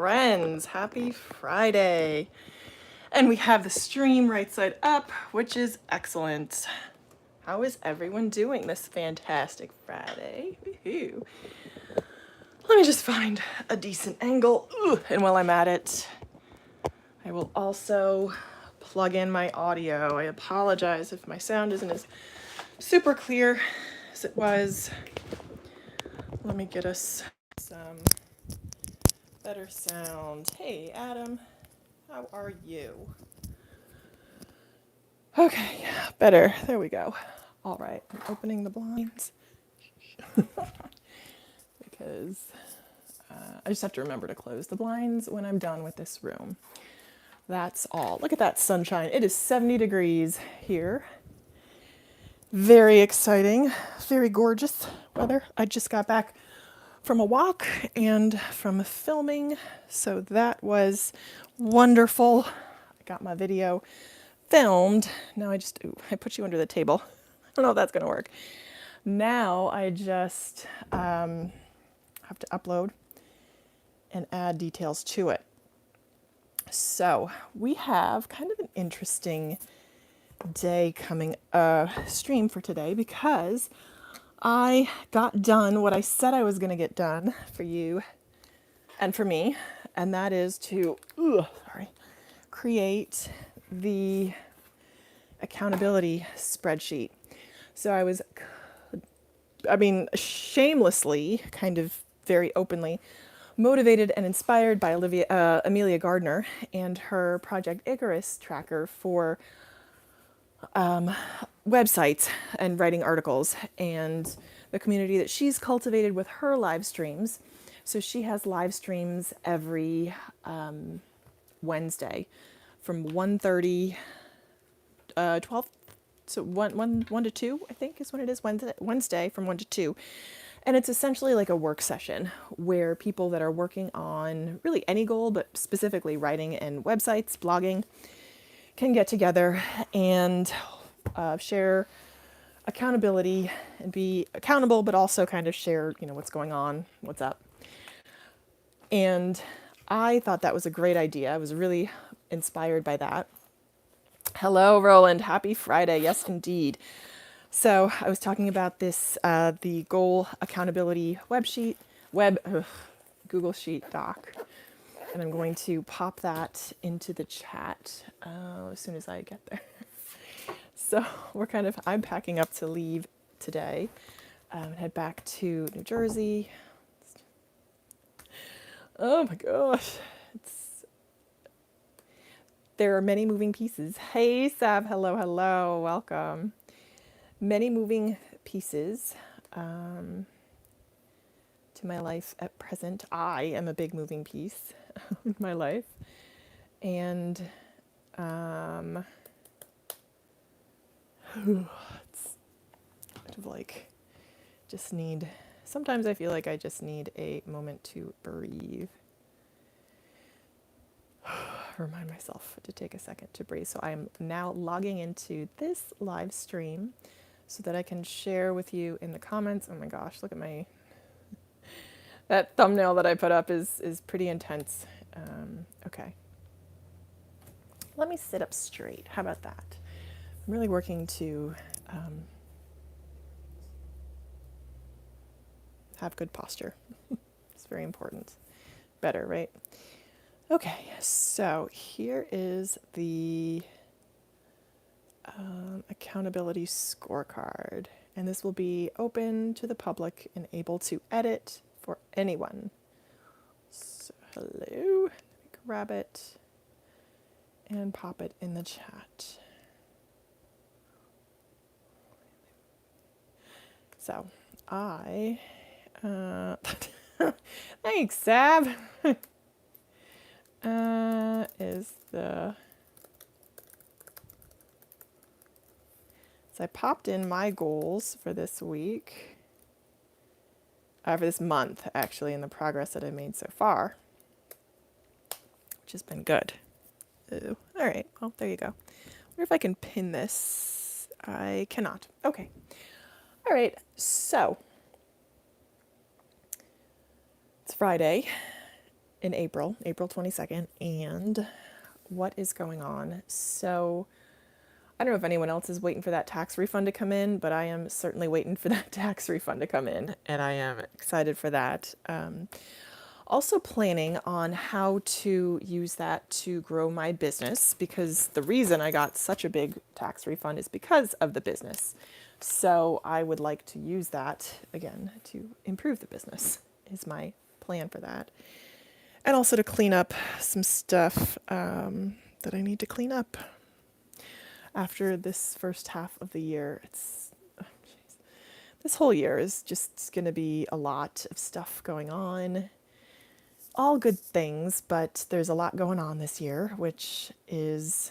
friends. Happy Friday. And we have the stream right side up, which is excellent. How is everyone doing this fantastic Friday? Woohoo. Let me just find a decent angle. And while I'm at it, I will also plug in my audio. I apologize if my sound isn't as super clear as it was. Let me get us some better sound. Hey, Adam, how are you? Okay, better. There we go. All right, I'm opening the blinds because I just have to remember to close the blinds when I'm done with this room. That's all. Look at that sunshine. It is 70 degrees here. Very exciting, very gorgeous weather. I just got back from a walk and from filming, so that was wonderful. I got my video filmed. Now I put you under the table. I don't know if that's gonna work. Now I just have to upload and add details to it. So we have kind of an interesting day coming stream for today because I got done what I said I was going to get done for you and for me, and that is to create the accountability spreadsheet. So shamelessly, kind of very openly, motivated and inspired by Amelia Gardner and her Project Icarus tracker for websites and writing articles and the community that she's cultivated with her live streams. So she has live streams every Wednesday from 1:30, 12, so 1 to 2, I think is when it is, Wednesday from 1 to 2. And it's essentially like a work session where people that are working on really any goal, but specifically writing and websites, blogging, can get together and share accountability and be accountable, but also kind of share, what's going on, what's up. And I thought that was a great idea. I was really inspired by that. Hello, Roland. Happy Friday. Yes, indeed. So I was talking about this, the goal accountability Google Sheet doc. And I'm going to pop that into the chat as soon as I get there. So I'm packing up to leave today, head back to New Jersey. Oh my gosh. There are many moving pieces. Hey, Sav, hello, welcome. Many moving pieces to my life at present. I am a big moving piece in my life. And it's kind of like sometimes I feel like I just need a moment to breathe. Remind myself to take a second to breathe. So I'm now logging into this live stream so that I can share with you in the comments. Oh my gosh, look at that thumbnail that I put up is pretty intense. Okay. Let me sit up straight. How about that? I'm really working to have good posture. It's very important. Better, right? Okay, so here is the accountability scorecard. And this will be open to the public and able to edit for anyone. So, hello. Let me grab it and pop it in the chat. So, thanks, Sav. So I popped in my goals for this week, for this month, actually, and the progress that I made so far, which has been good. Ooh. All right, well, there you go. I wonder if I can pin this. I cannot. Okay. All right, so it's Friday, in April, April 22nd. And what is going on? So I don't know if anyone else is waiting for that tax refund to come in, but I am certainly waiting for that tax refund to come in, and I am excited for that. Also planning on how to use that to grow my business, because the reason I got such a big tax refund is because of the business. So I would like to use that again to improve the business is my plan for that. And also to clean up some stuff that I need to clean up after this first half of the year. This whole year is just going to be a lot of stuff going on. All good things, but there's a lot going on this year, which is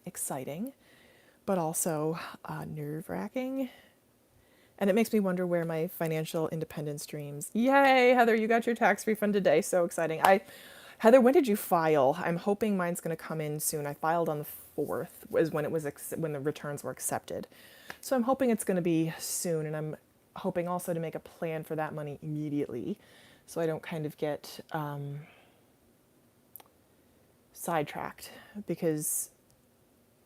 exciting, but also nerve-wracking. And it makes me wonder where my financial independence dreams. Yay, Heather, you got your tax refund today. So exciting. Heather, when did you file? I'm hoping mine's going to come in soon. I filed on the 4th, was when when the returns were accepted. So I'm hoping it's going to be soon, and I'm hoping also to make a plan for that money immediately, so I don't kind of get sidetracked, because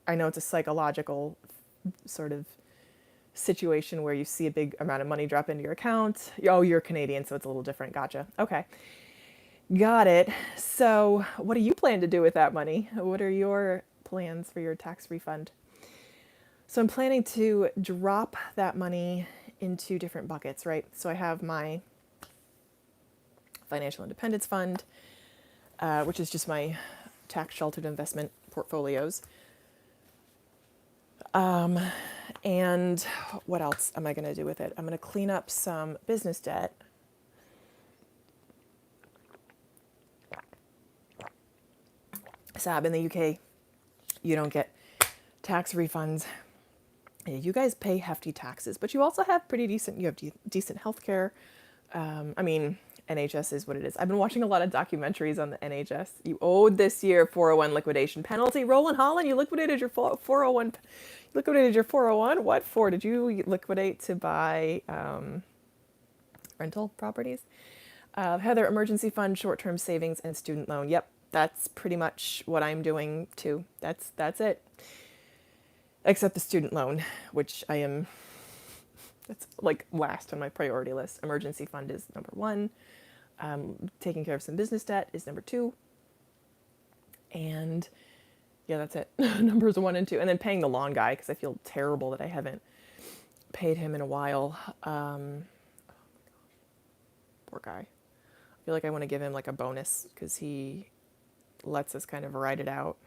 I know it's a psychological sort of situation where you see a big amount of money drop into your account. Oh, you're Canadian, so it's a little different. Gotcha. Okay. Got it. So what do you plan to do with that money? What are your plans for your tax refund? So I'm planning to drop that money into different buckets, right? So I have my financial independence fund, which is just my tax sheltered investment portfolios. And what else am I going to do with it? I'm going to clean up some business debt. Sab, in the UK, you don't get tax refunds. You guys pay hefty taxes, but you also have pretty decent, you have decent healthcare. I mean, NHS is what it is. I've been watching a lot of documentaries on the NHS. You owed this year 401 liquidation penalty. Roland Holland, you liquidated your 401. Liquidated your 401? What for? Did you liquidate to buy rental properties? Heather, emergency fund, short-term savings, and student loan. Yep, that's pretty much what I'm doing too. That's it. Except the student loan, which that's like last on my priority list. Emergency fund is number 1. Taking care of some business debt is number 2. And yeah, that's it. Numbers 1 and 2. And then paying the lawn guy, because I feel terrible that I haven't paid him in a while. Oh my gosh. Poor guy. I feel like I want to give him like a bonus, because he lets us kind of ride it out.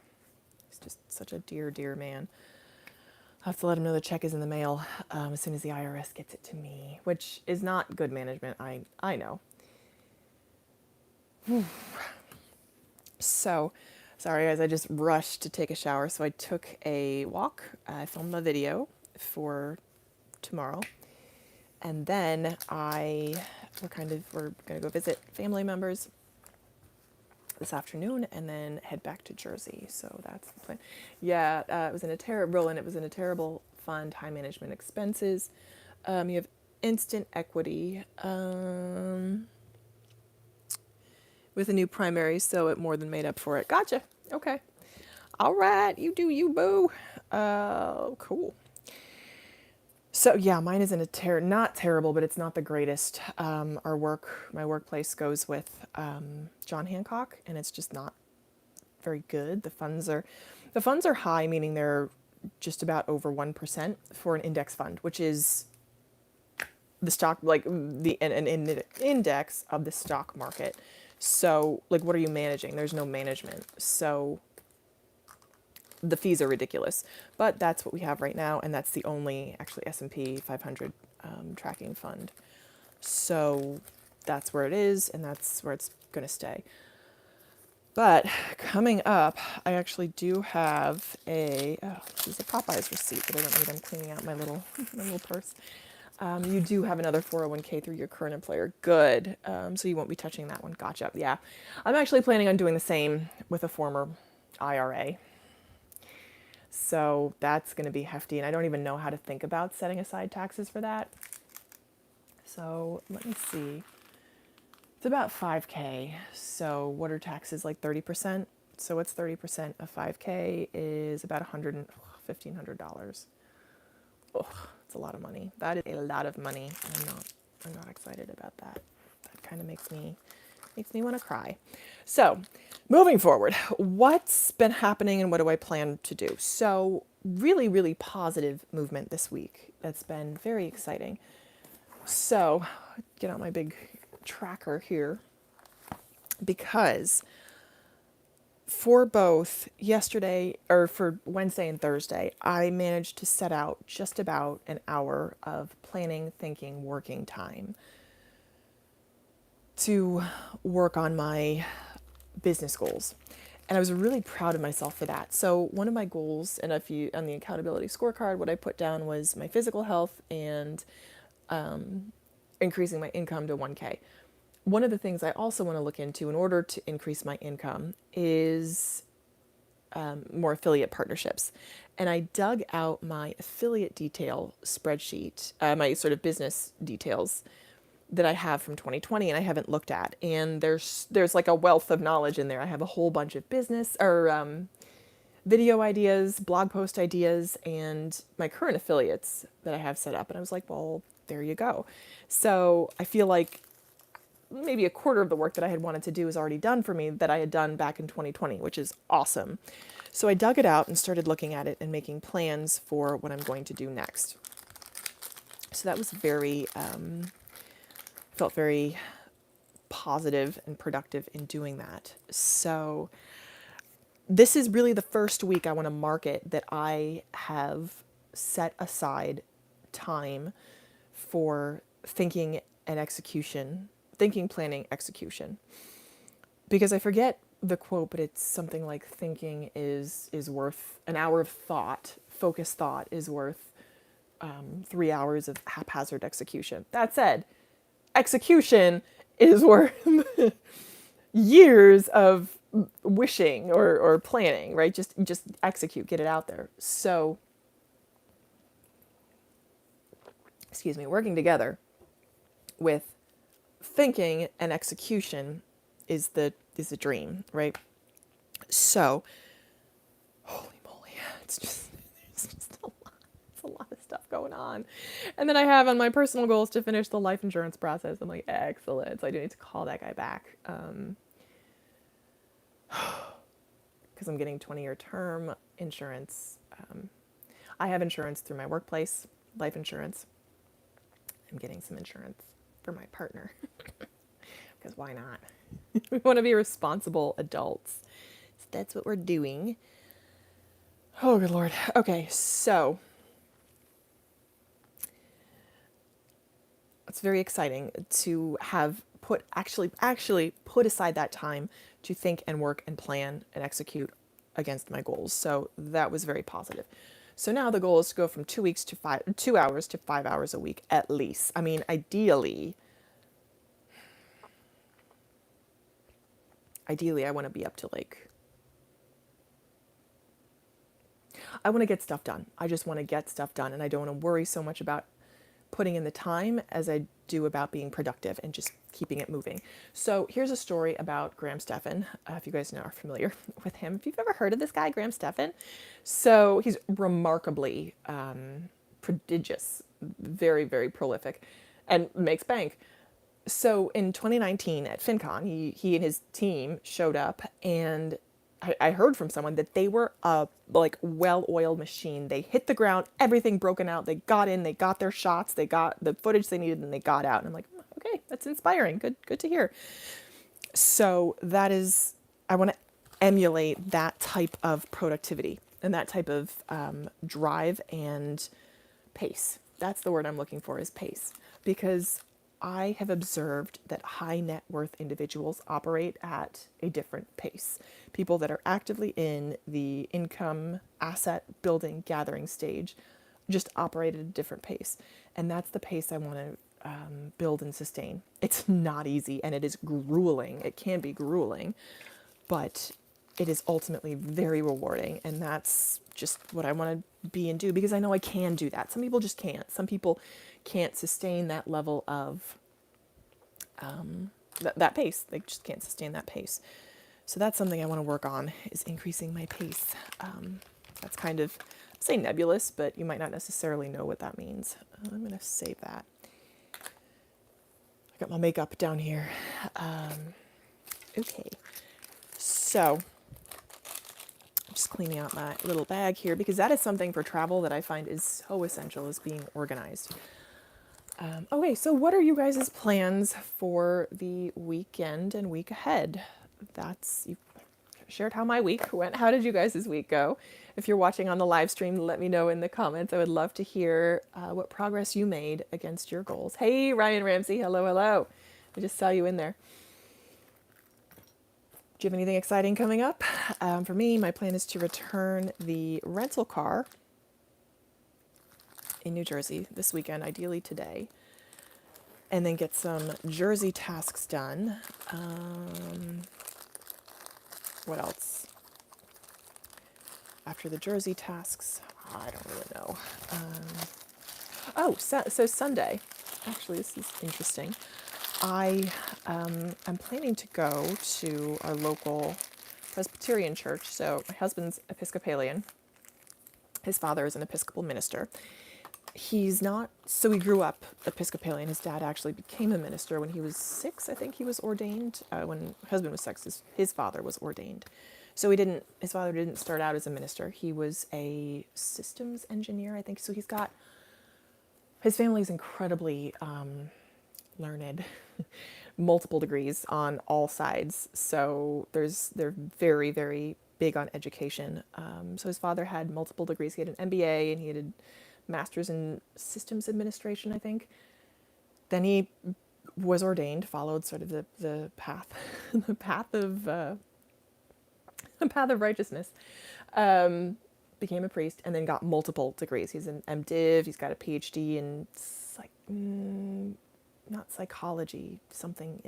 He's just such a dear man. I have to let him know the check is in the mail as soon as the IRS gets it to me, which is not good management. I know. So, sorry guys, I just rushed to take a shower. So I took a walk. I filmed a video for tomorrow. And then we're going to go visit family members this afternoon and then head back to Jersey. So that's the plan. Yeah, it was in a terrible fund, high management expenses. You have instant equity with a new primary, so it more than made up for it. Gotcha. Okay. All right. You do you, boo. Cool. So yeah, mine is in not terrible, but it's not the greatest. My workplace goes with John Hancock, and it's just not very good. The funds are high, meaning they're just about over 1% for an index fund, which is the stock, like an index of the stock market. So like, what are you managing? There's no management. So the fees are ridiculous, but that's what we have right now, and that's the only actually S&P 500 tracking fund. So that's where it is, and that's where it's going to stay. But coming up, I actually do have this is a Popeyes receipt, but I don't need. I'm cleaning out my little purse. You do have another 401k through your current employer. Good. So you won't be touching that one. Gotcha. Yeah. I'm actually planning on doing the same with a former IRA. So that's going to be hefty, and I don't even know how to think about setting aside taxes for that. So let me see. It's about 5K. So what are taxes, like 30%? So what's 30% of 5K is about $1,500. Oh, it's a lot of money. That is a lot of money. I'm not excited about that. That kind of makes me want to cry. So, moving forward, what's been happening and what do I plan to do? So, really, really positive movement this week. That's been very exciting. So, get out my big tracker here because for both yesterday or for Wednesday and Thursday, I managed to set out just about an hour of planning, thinking, working time to work on my business goals. And I was really proud of myself for that. So one of my goals, and if you on the accountability scorecard, what I put down was my physical health and increasing my income to 1K. One of the things I also want to look into in order to increase my income is more affiliate partnerships. And I dug out my affiliate detail spreadsheet, my sort of business details that I have from 2020 and I haven't looked at. And there's like a wealth of knowledge in there. I have a whole bunch of business or video ideas, blog post ideas, and my current affiliates that I have set up. And I was like, well, there you go. So I feel like maybe a quarter of the work that I had wanted to do is already done for me that I had done back in 2020, which is awesome. So I dug it out and started looking at it and making plans for what I'm going to do next. So that was felt very positive and productive in doing that. So this is really the first week I want to market that I have set aside time for thinking and execution, thinking, planning, execution. Because I forget the quote, but it's something like thinking is worth an hour of thought, focused thought is worth 3 hours of haphazard execution. That said, execution is worth years of wishing or planning, right? Just execute, get it out there. So, excuse me, working together with thinking and execution is the dream, right? So, holy moly, it's just a lot. It's a lot of stuff going on. And then I have on my personal goals to finish the life insurance process. I'm like, excellent. So I do need to call that guy back. Because I'm getting 20-year term insurance. I have insurance through my workplace, life insurance. I'm getting some insurance for my partner. Because why not? We want to be responsible adults. So that's what we're doing. Oh, good Lord. Okay, so it's very exciting to have actually put aside that time to think and work and plan and execute against my goals. So that was very positive. So now the goal is to go from 2 hours to 5 hours a week at least. I mean, ideally I want to be up to I want to get stuff done. I just want to get stuff done, and I don't want to worry so much about putting in the time as I do about being productive and just keeping it moving. So here's a story about Graham Stephan, if you guys are familiar with him. If you've ever heard of this guy, Graham Stephan. So he's remarkably prodigious, very, very prolific, and makes bank. So in 2019 at FinCon, he and his team showed up, and I heard from someone that they were a well-oiled machine. They hit the ground, everything broken out. They got in, they got their shots, they got the footage they needed, and they got out. And I'm like, okay, that's inspiring. Good to hear. So I want to emulate that type of productivity and that type of drive and pace. That's the word I'm looking for, is pace. Because I have observed that high net worth individuals operate at a different pace. People that are actively in the income asset building gathering stage just operate at a different pace. And that's the pace I want to build and sustain. It's not easy, and it is grueling. It can be grueling, but it is ultimately very rewarding. And that's just what I want to be and do, because I know I can do that. Some people just can't. Some people can't sustain that level of that pace. They just can't sustain that pace. So that's something I want to work on, is increasing my pace. That's kind of, say nebulous, but you might not necessarily know what that means. I'm going to save that. I got my makeup down here. Okay, so I'm just cleaning out my little bag here, because that is something for travel that I find is so essential, is being organized. Okay, so what are you guys' plans for the weekend and week ahead? You shared how my week went. How did you guys' week go? If you're watching on the live stream, let me know in the comments. I would love to hear what progress you made against your goals. Hey, Ryan Ramsey. Hello, hello. I just saw you in there. Do you have anything exciting coming up? For me, my plan is to return the rental car in New Jersey this weekend, ideally today, and then get some Jersey tasks done. What else? After the Jersey tasks, I don't really know. So Sunday, actually, this is interesting. I'm planning to go to our local Presbyterian church. So my husband's Episcopalian. His father is an Episcopal minister. He's not, so he grew up Episcopalian. His dad actually became a minister when he was 6. I think he was ordained. When my husband was 6, his father was ordained. So his father didn't start out as a minister. He was a systems engineer, I think. So his family is incredibly learned, multiple degrees on all sides. So they're very, very big on education. So his father had multiple degrees. He had an MBA and he had a master's in systems administration, I think. Then he was ordained, followed sort of the path, the path of righteousness. Became a priest and then got multiple degrees. He's an MDiv. He's got a PhD in not psychology, something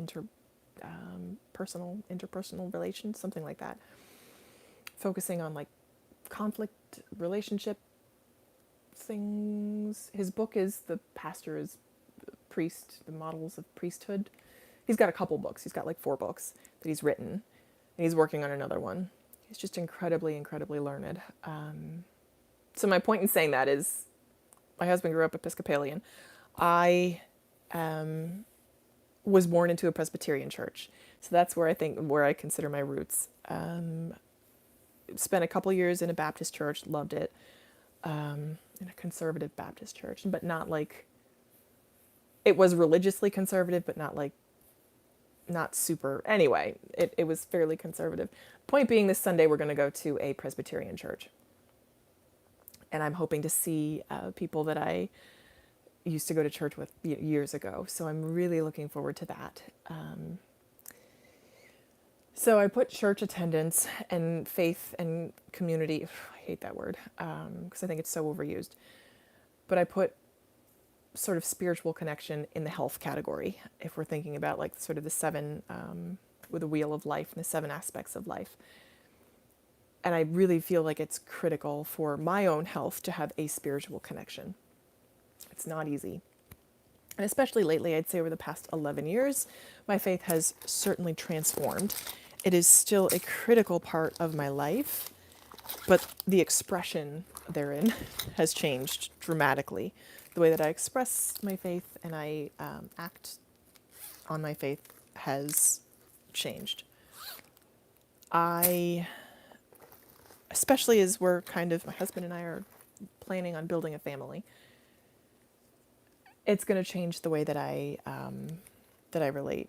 interpersonal relations, something like that. Focusing on like conflict, relationship things. His book is The Pastor is Priest, The Models of Priesthood. He's got a couple books. He's got like 4 books that he's written, and he's working on another one. He's just incredibly, incredibly learned. So my point in saying that is, my husband grew up Episcopalian. I was born into a Presbyterian church, so that's where I consider my roots. Spent a couple years in a Baptist church, loved it. In a conservative Baptist church, but not like, it was religiously conservative, but not super. Anyway, it was fairly conservative. Point being, this Sunday we're going to go to a Presbyterian church. And I'm hoping to see people that I used to go to church with years ago. So I'm really looking forward to that. So I put church attendance and faith and community. I hate that word because I think it's so overused. But I put sort of spiritual connection in the health category, if we're thinking about like sort of the 7, with the wheel of life and the 7 aspects of life. And I really feel like it's critical for my own health to have a spiritual connection. It's not easy. And especially lately, I'd say over the past 11 years, my faith has certainly transformed. It is still a critical part of my life, but the expression therein has changed dramatically. The way that I express my faith and I act on my faith has changed. Especially as my husband and I are planning on building a family, it's going to change the way that I relate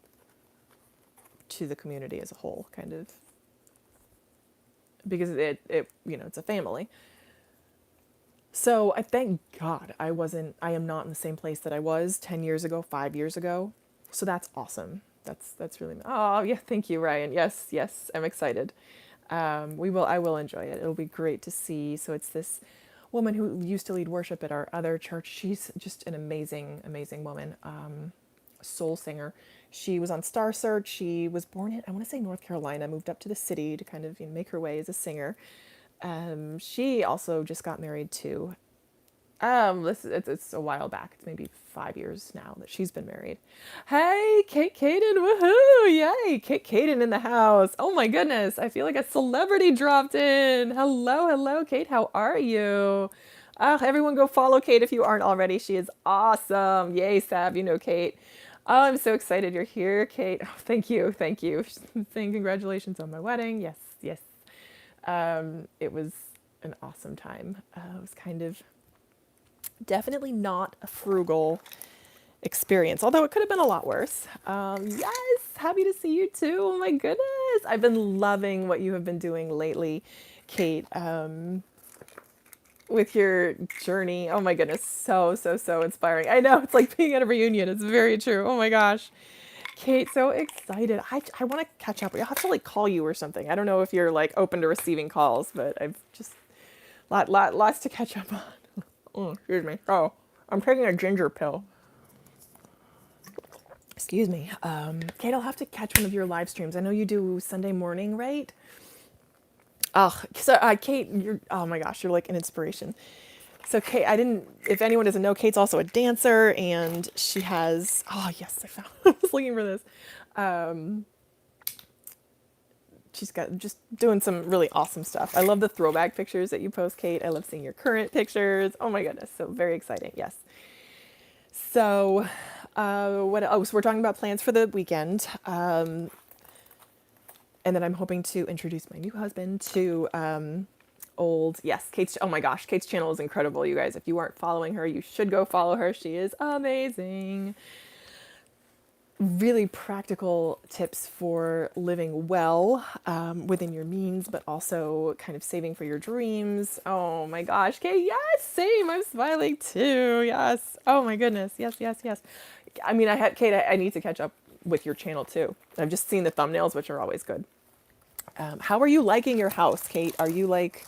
to the community as a whole, kind of, because it's a family. So I thank God I am not in the same place that I was 10 years ago, 5 years ago. So that's awesome. That's really, oh yeah, thank you, Ryan. Yes, I'm excited. I will enjoy it. It'll be great to see. So it's this woman who used to lead worship at our other church. She's just an amazing, amazing woman. Soul singer. She was on Star Search. She was born in, I want to say, North Carolina, moved up to the city to kind of make her way as a singer. She also just got married to It's a while back. It's maybe 5 years now that she's been married. Hey, Kate Caden, woohoo! Yay, Kate Caden in the house. Oh my goodness, I feel like a celebrity dropped in. Hello, hello, Kate. How are you? Everyone go follow Kate if you aren't already. She is awesome. Yay, Sav, you know Kate. Oh, I'm so excited you're here, Kate. Oh, thank you, thank you. She's saying congratulations on my wedding. Yes, yes. It was an awesome time. It was kind of definitely not a frugal experience, although it could have been a lot worse. Yes, happy to see you too. Oh my goodness. I've been loving what you have been doing lately, Kate, with your journey. Oh my goodness. So, so, so inspiring. I know it's like being at a reunion. It's very true. Oh my gosh. Kate, so excited. I want to catch up. I'll have to like call you or something. I don't know if you're like open to receiving calls, but I've just lots to catch up on. Oh, excuse me. Oh, I'm taking a ginger pill. Excuse me. Kate, I'll have to catch one of your live streams. I know you do Sunday morning, right? Oh, so Kate, oh my gosh, you're like an inspiration. So Kate, if anyone doesn't know, Kate's also a dancer and she has, oh yes, I was looking for this. She's got just doing some really awesome stuff. I love the throwback pictures that you post, Kate. I love seeing your current pictures. Oh my goodness. So very exciting. Yes. So, what else? Oh, so we're talking about plans for the weekend. And then I'm hoping to introduce my new husband to Kate's. Oh my gosh, Kate's channel is incredible, you guys. If you aren't following her, you should go follow her. She is amazing. Really practical tips for living well within your means, but also kind of saving for your dreams. Oh my gosh, Kate, yes, same. I'm smiling too. Yes. Oh my goodness. Yes, yes, yes. I mean, Kate, I need to catch up with your channel too. I've just seen the thumbnails, which are always good. How are you liking your house, Kate? Are you like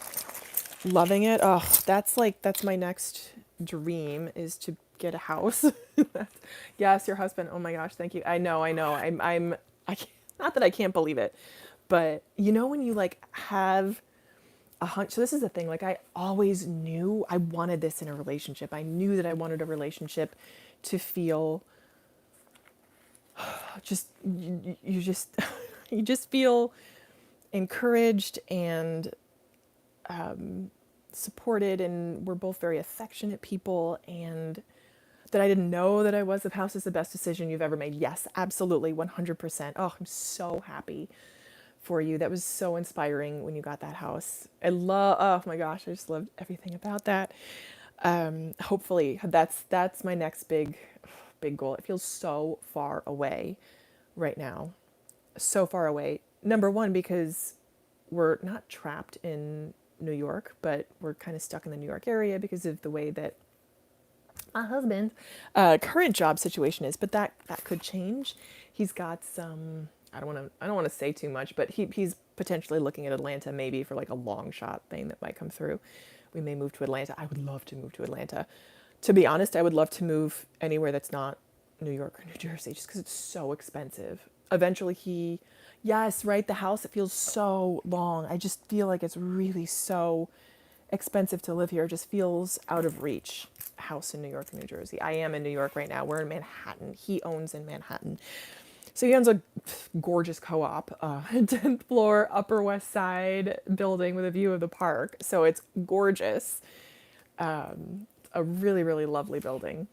loving it? Oh, that's my next dream is to get a house. Yes, your husband. Oh my gosh, thank you. I know. I can't, not that I can't believe it, but you know when you like have a hunch. So this is the thing. Like I always knew I wanted this in a relationship. I knew that I wanted a relationship to feel just you just you just feel encouraged and supported, and we're both very affectionate people, and that I didn't know that I was. The house is the best decision you've ever made. Yes, absolutely, 100%. Oh, I'm so happy for you. That was so inspiring when you got that house. Oh my gosh, I just loved everything about that. Hopefully that's my next big goal. It feels so far away right now. So far away. Number one, because we're not trapped in New York, but we're kind of stuck in the New York area because of the way that my husband's current job situation is. But that could change. He's got some. I don't want to say too much, but he's potentially looking at Atlanta maybe for like a long shot thing that might come through. We may move to Atlanta. I would love to move to Atlanta. To be honest, I would love to move anywhere that's not New York or New Jersey, just because it's so expensive. Eventually yes, right, the house, it feels so long. I just feel like it's really so expensive to live here. It just feels out of reach. A house in New York or New Jersey. I am in New York right now. We're in Manhattan. He owns in Manhattan. So he owns a gorgeous co-op, 10th floor, Upper West Side building with a view of the park. So it's gorgeous. A really, really lovely building.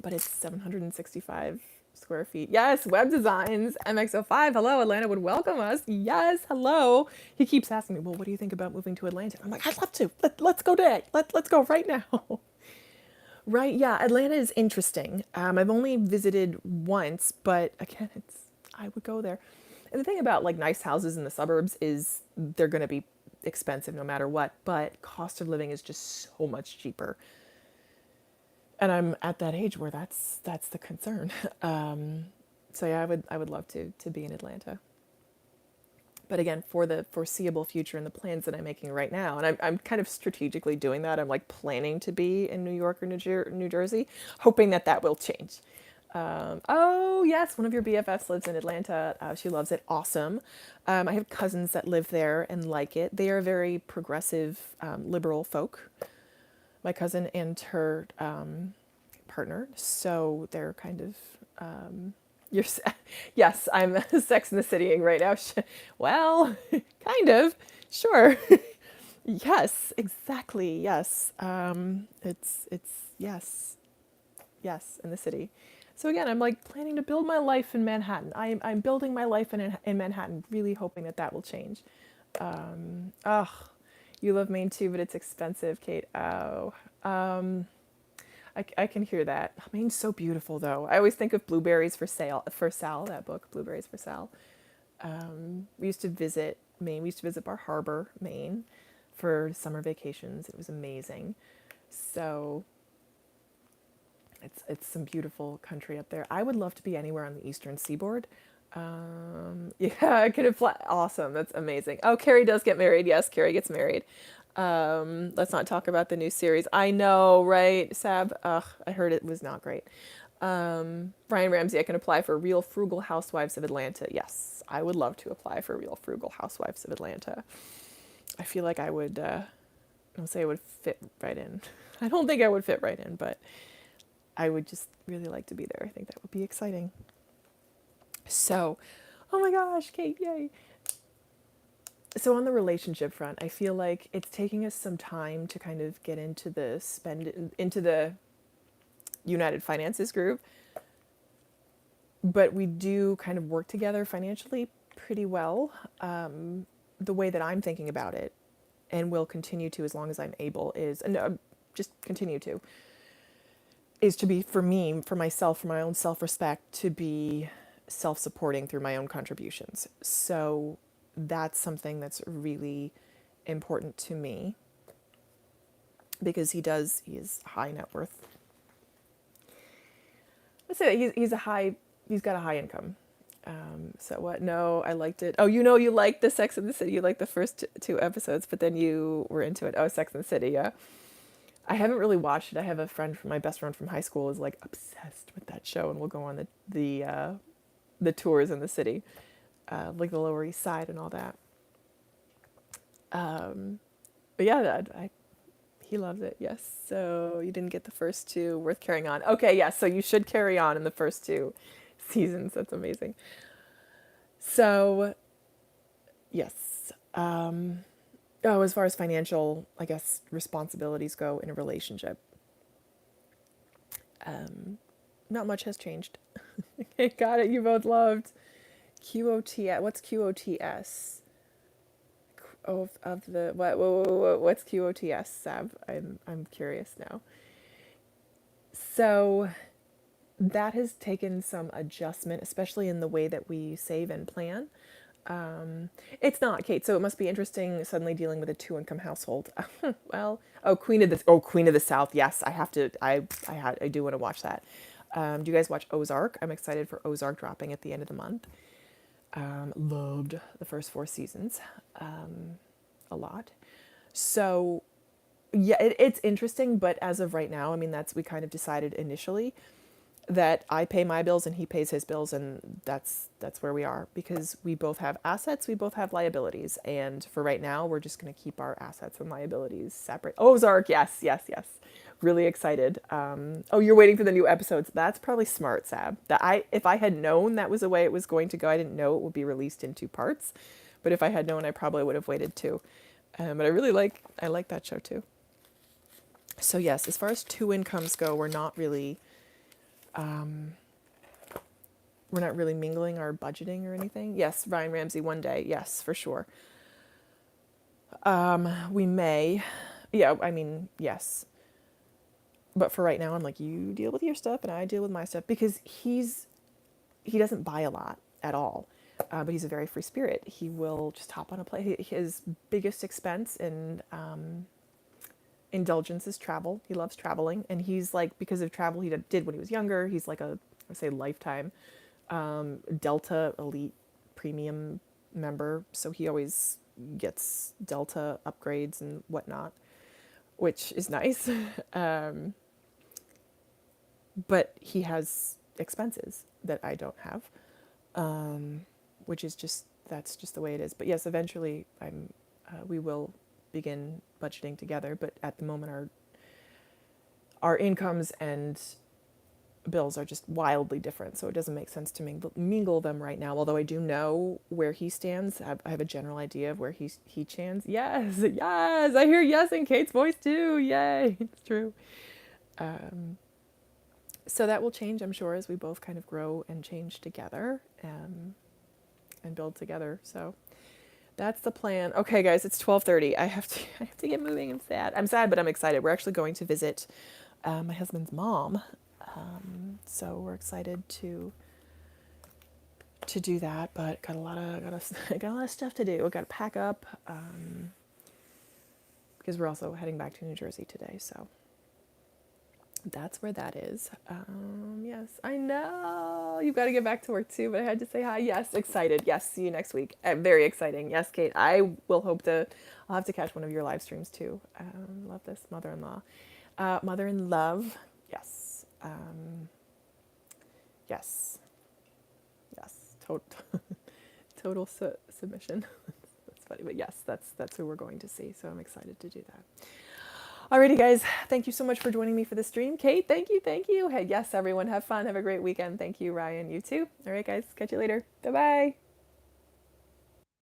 But it's 765 square feet. Yes, Web Designs, MX05. Hello, Atlanta would welcome us. Yes, hello. He keeps asking me, well, what do you think about moving to Atlanta? I'm like, I'd love to. Let's go today. Let's go right now. Right, yeah, Atlanta is interesting. I've only visited once, but again, I would go there. And the thing about like nice houses in the suburbs is they're going to be expensive no matter what, but cost of living is just so much cheaper. And I'm at that age where that's the concern. So yeah, I would love to be in Atlanta. But again, for the foreseeable future and the plans that I'm making right now, and I'm kind of strategically doing that. I'm like planning to be in New York or New Jersey, hoping that will change. Oh yes, one of your BFFs lives in Atlanta. She loves it. Awesome. I have cousins that live there and like it. They are very progressive, liberal folk. my cousin and her partner. So they're kind of you're yes, I'm Sex in the Citying right now. Well, kind of, sure. Yes, exactly. Yes, it's yes, yes, in the city. So again, I'm like planning to build my life in Manhattan. I'm building my life in Manhattan, really hoping that that will change. Ugh, you love Maine too, but it's expensive, Kate. Oh, I can hear that. Maine's so beautiful, though. I always think of Blueberries for Sale, for Sal, that book, Blueberries for Sal. We used to visit Maine. We used to visit Bar Harbor, Maine, for summer vacations. It was amazing. So it's some beautiful country up there. I would love to be anywhere on the eastern seaboard. Yeah, I could apply. Awesome. That's amazing. Oh, Carrie does get married. Yes, Carrie gets married. Let's not talk about the new series. I know, right, Sab? Ugh, I heard it was not great. Brian Ramsey, I can apply for Real Frugal Housewives of Atlanta. Yes, I would love to apply for Real Frugal Housewives of Atlanta. I feel like I would, I don't say I would fit right in. I don't think I would fit right in, but I would just really like to be there. I think that would be exciting. So, oh my gosh, Kate, yay. So on the relationship front, I feel like it's taking us some time to kind of get into the United Finances group, but we do kind of work together financially pretty well. The way that I'm thinking about it, and will continue to as long as I'm able, is, and just continue to, is to be, for me, for myself, for my own self-respect, to be self-supporting through my own contributions. So that's something that's really important to me, because he is high net worth. Let's say that he's got a high income. So what? No, I liked it. Oh, you liked the Sex and the City. You liked the first two episodes, but then you were into it. Oh, Sex and the City, yeah. I haven't really watched it. I have a friend, my best friend from high school, is like obsessed with that show, and we'll go on the tours in the city, like the Lower East Side and all that. But yeah, he loves it. Yes. So you didn't get the first two. Worth carrying on. Okay. Yes. So you should carry on in the first two seasons. That's amazing. So yes. Oh, as far as financial, I guess, responsibilities go in a relationship, not much has changed. Okay, got it. You both loved QOTS. What's QOTS? Of the what's QOTS, Sab? I'm curious now. So that has taken some adjustment, especially in the way that we save and plan. It's not, Kate. So it must be interesting suddenly dealing with a two-income household. Well, Queen of the South. Yes, I have to. I do want to watch that. Do you guys watch Ozark? I'm excited for Ozark dropping at the end of the month. Loved the first four seasons a lot. So yeah, it's interesting. But as of right now, I mean, we kind of decided initially that I pay my bills and he pays his bills, and that's where we are, because we both have assets, we both have liabilities, and for right now we're just going to keep our assets and liabilities separate. Ozark, yes, yes, yes, really excited. Oh, you're waiting for the new episodes. That's probably smart, Sab. If I had known that was the way it was going to go, I didn't know it would be released in two parts, but if I had known, I probably would have waited too. But I like that show too. So yes, as far as two incomes go, we're not really mingling our budgeting or anything. Yes, Ryan Ramsey one day. Yes, for sure. We may. Yeah, I mean, yes. But for right now, I'm like, you deal with your stuff and I deal with my stuff, because he doesn't buy a lot at all. But he's a very free spirit. He will just hop on a plane. His biggest expense in indulgence is travel. He loves traveling, and he's like, because of travel he did when he was younger, he's like I say lifetime Delta Elite Premium member, so he always gets Delta upgrades and whatnot, which is nice. But he has expenses that I don't have, which is that's just the way it is. But yes, eventually we will begin budgeting together. But at the moment, our incomes and bills are just wildly different, so it doesn't make sense to mingle them right now. Although I do know where he stands, I have a general idea of where he stands. Yes, yes, I hear yes in Kate's voice too. Yay, it's true. So that will change, I'm sure, as we both kind of grow and change together, and build together. So that's the plan. Okay, guys, it's 12:30. I have to get moving. I'm sad. I'm sad, but I'm excited. We're actually going to visit my husband's mom. So we're excited to do that, but got a lot of stuff to do. We got to pack up because we're also heading back to New Jersey today. So that's where that is. Yes, I know you've got to get back to work too, but I had to say hi. Yes, excited. Yes, see you next week. Very exciting. Yes, Kate. I'll have to catch one of your live streams too. Love this mother-in-law, mother-in-love. Yes. Yes. Yes. Total submission. That's funny, but yes, that's who we're going to see. So I'm excited to do that. Alrighty, guys. Thank you so much for joining me for the stream. Kate, thank you. Hey, yes, everyone, have fun. Have a great weekend. Thank you, Ryan. You too. All right, guys. Catch you later. Bye-bye.